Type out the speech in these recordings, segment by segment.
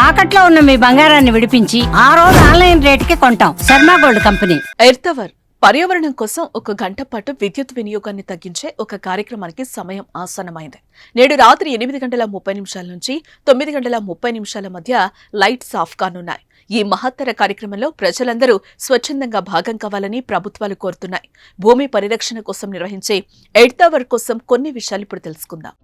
తాకట్లో ఉన్న మీ బంగారాన్ని విడిపించి ఆ రోజు ఆన్లైన్ రేటుకి కొంటాం. Sharma gold company. ఎర్తవర్ పర్యావరణం కోసం 1 గంట పాటు విద్యుత్ వినియోగాన్ని తగ్గించే ఒక కార్యక్రమానికి సమయం ఆసన్నమైంది. నేడు రాత్రి 8:30 నుంచి 9:30 మధ్య లైట్స్ ఆఫ్ కానున్నాయి. ఈ మహత్తర కార్యక్రమంలో ప్రజలందరూ స్వచ్ఛందంగా భాగం కావాలని ప్రభుత్వాలు కోరుతున్నాయి. భూమి పరిరక్షణ కోసం నిర్వహించే ఎర్తవర్ కోసం కొన్ని విషయాలు ఇప్పుడు తెలుసుకుందాం.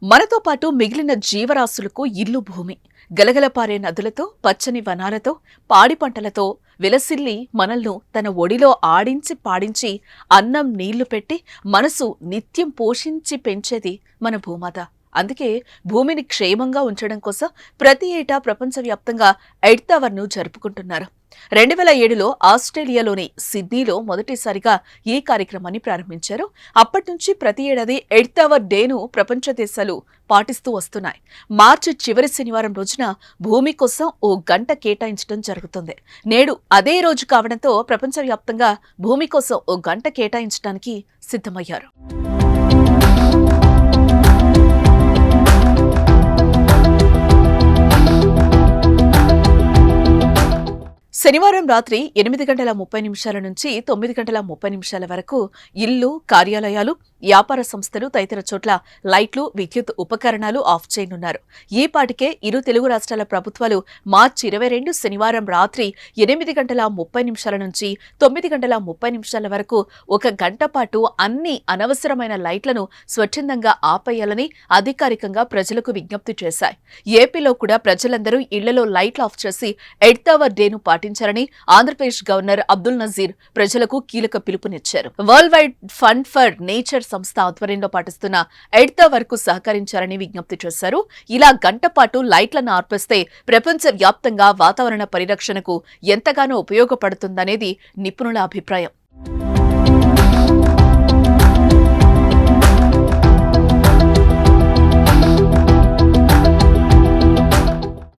మనతో పాటు మిగిలిన జీవరాశులకు ఇల్లు భూమి. గలగలపారే నదులతో, పచ్చని వనాలతో, పాడి పంటలతో విలసిల్లి మనల్ని తన ఒడిలో ఆడించి పాడించి అన్నం నీళ్లు పెట్టి మనసు నిత్యం పోషించి పెంచేది మన భూమాత. అందుకే భూమిని క్షేమంగా ఉంచడం కోసం ప్రతి ఏటా ప్రపంచవ్యాప్తంగా ఎర్తవర్ను జరుపుకుంటున్నారు. 2007లో ఆస్ట్రేలియాలోని సిడ్నీలో మొదటిసారిగా ఈ కార్యక్రమాన్ని ప్రారంభించారు. అప్పటి నుంచి ప్రతి ఏడాది ఎర్తవర్ డేను ప్రపంచ దేశాలు పాటిస్తూ వస్తున్నాయి. మార్చి చివరి శనివారం రోజున భూమి కోసం 1 గంట కేటాయించడం జరుగుతుంది. నేడు అదే రోజు కావడంతో ప్రపంచవ్యాప్తంగా భూమి కోసం 1 గంట కేటాయించడానికి సిద్ధమయ్యారు. శనివారం రాత్రి 8:30 నుంచి 9:30 వరకు ఇల్లు, కార్యాలయాలు, వ్యాపార సంస్థలు తదితర చోట్ల లైట్లు, విద్యుత్ ఉపకరణాలు ఆఫ్ చేయనున్నారు. ఈ పాటికే ఇరు తెలుగు రాష్ట్రాల ప్రభుత్వాలు మార్చి 22 శనివారం రాత్రి 8:30 నుంచి 9:30 వరకు 1 గంట పాటు అన్ని అనవసరమైన లైట్లను స్వచ్ఛందంగా ఆపేయాలని అధికారికంగా ప్రజలకు విజ్ఞప్తి చేశాయి. ఏపీలో కూడా ప్రజలందరూ ఇళ్లలో లైట్లు ఆఫ్ చేసి ఎర్తవర్ డేను పాటించాలని ఆంధ్రప్రదేశ్ గవర్నర్ అబ్దుల్ నజీర్ ప్రజలకు కీలక పిలుపునిచ్చారు. World wide fund for nature సంస్థ ఆధ్వర్యంలో పాటిస్తున్న ఎర్తవర్ కు సహకరించాలని విజ్ఞప్తి చేశారు. ఇలా గంట పాటు లైట్లను ఆర్పేస్తే ప్రపంచ వ్యాప్తంగా వాతావరణ పరిరక్షణకు ఎంతగానో ఉపయోగపడుతుందనేది నిపుణుల అభిప్రాయం.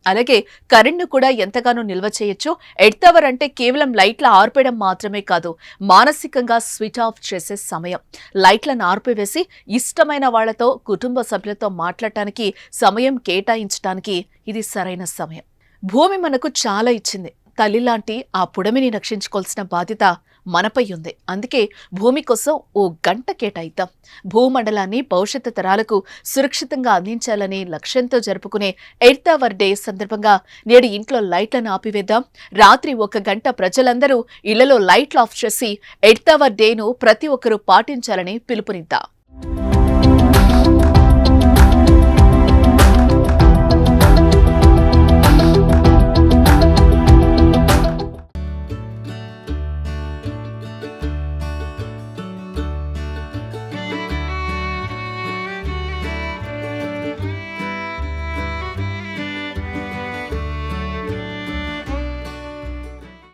అలాగే కరెంట్ను కూడా ఎంతగానో నిల్వ చేయొచ్చు. ఎర్తవర్ అంటే కేవలం లైట్ల ఆర్పేయడం మాత్రమే కాదు, మానసికంగా స్విచ్ ఆఫ్ చేసే సమయం. లైట్లను ఆర్పివేసి ఇష్టమైన వాళ్లతో, కుటుంబ సభ్యులతో మాట్లాడటానికి సమయం కేటాయించడానికి ఇది సరైన సమయం. భూమి మనకు చాలా ఇచ్చింది. తల్లి లాంటి ఆ పుడమిని రక్షించుకోవాల్సిన బాధ్యత మనపై ఉంది. అందుకే భూమి కోసం 1 గంట కేటాయిద్దాం. భూమండలాన్ని భవిష్యత్తు తరాలకు సురక్షితంగా అందించాలనే లక్ష్యంతో జరుపుకునే ఎర్తవర్ డే సందర్భంగా నేడు ఇంట్లో లైట్లను ఆపివేద్దాం. రాత్రి 1 గంట ప్రజలందరూ ఇళ్లలో లైట్లు ఆఫ్ చేసి ఎర్తవర్ డేను ప్రతి ఒక్కరూ పాటించాలని పిలుపునిద్దాం.